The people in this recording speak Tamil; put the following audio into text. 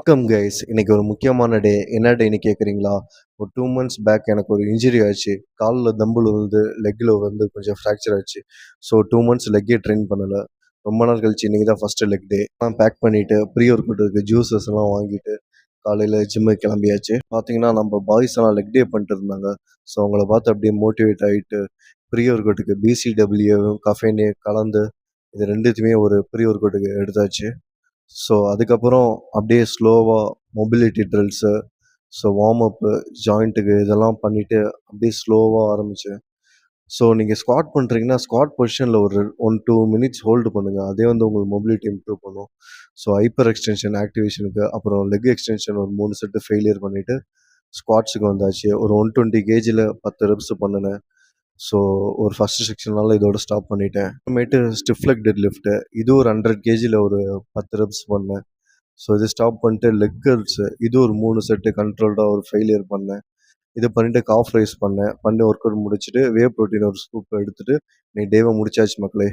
வணக்கம் கைஸ். இன்னைக்கு ஒரு முக்கியமான டே. என்ன டேன்னு கேட்குறீங்களா? ஒரு 2 மந்த்ஸ் பேக் எனக்கு ஒரு இன்ஜுரி ஆச்சு. கால்ல தம்பிள் விழுந்து லெக்கில் வந்து கொஞ்சம் ஃப்ராக்சர் ஆச்சு. ஸோ 2 மந்த்ஸ் லெக்கே ட்ரெயின் பண்ணல. ரொம்ப நாள் கழிச்சு இன்னைக்கு தான் ஃபர்ஸ்ட் லெக் டே. பேக் பண்ணிட்டு ப்ரீ ஒர்க் அவுட்டுக்கு ஜூஸஸ் எல்லாம் வாங்கிட்டு காலையில் ஜிம்முக்கு கிளம்பியாச்சு. பார்த்தீங்கன்னா நம்ம பாய்ஸ் எல்லாம் லெக் டே பண்ணிட்டு இருந்தாங்க. ஸோ அவங்கள பார்த்து அப்படியே மோட்டிவேட் ஆகிட்டு ப்ரீ ஒர்க் அவுட்டுக்கு பிசிடபிள்யூ கஃபேனே கலந்து இது ரெண்டுத்தையுமே ஒரு ப்ரீ ஒர்க் அவுட்டுக்கு எடுத்தாச்சு. ஸோ அதுக்கப்புறம் அப்படியே ஸ்லோவாக மொபிலிட்டி ட்ரில்ஸு, ஸோ வார்ம் அப்பு, ஜாயிண்ட்டுக்கு இதெல்லாம் பண்ணிவிட்டு அப்படியே ஸ்லோவாக ஆரம்பித்தேன். ஸோ நீங்கள் ஸ்குவாட் பண்ணுறீங்கன்னா ஸ்குவாட் பொசிஷனில் ஒரு 1-2 மினிட்ஸ் ஹோல்டு பண்ணுங்கள். அதே வந்து உங்களுக்கு மொபிலிட்டி இம்ப்ரூவ் பண்ணும். ஸோ ஹைப்பர் எக்ஸ்டென்ஷன் ஆக்டிவேஷனுக்கு அப்புறம் லெக் எக்ஸ்டென்ஷன் ஒரு 3 செட்டு ஃபெயிலியர் பண்ணிவிட்டு ஸ்குவாட்ஸுக்கு வந்தாச்சு. ஒரு 120 கேஜியில் 10 ரெப்ஸ் பண்ணினேன். ஸோ ஒரு ஃபஸ்ட்டு செக்ஷனால இதோட ஸ்டாப் பண்ணிட்டேன். அப்புறமேட்டு ஸ்டிஃப் லெக் டெட் லிஃப்ட்டு இது ஒரு 100 கேஜியில் ஒரு 10 ரெப்ஸ் பண்ணேன். ஸோ இது ஸ்டாப் பண்ணிட்டு லெக் கர்ல்ஸு இது ஒரு 3 செட்டு கண்ட்ரோல்டாக ஒரு ஃபெயிலியர் பண்ணேன். இது பண்ணிட்டு காஃப் ரைஸ் பண்ணேன். பண்ணி ஒர்க் அவுட் முடிச்சுட்டு வே ப்ரோட்டீன் ஒரு ஸ்கூப் எடுத்துட்டு இன்னைக்கு டேவை முடிச்சாச்சு மக்களே.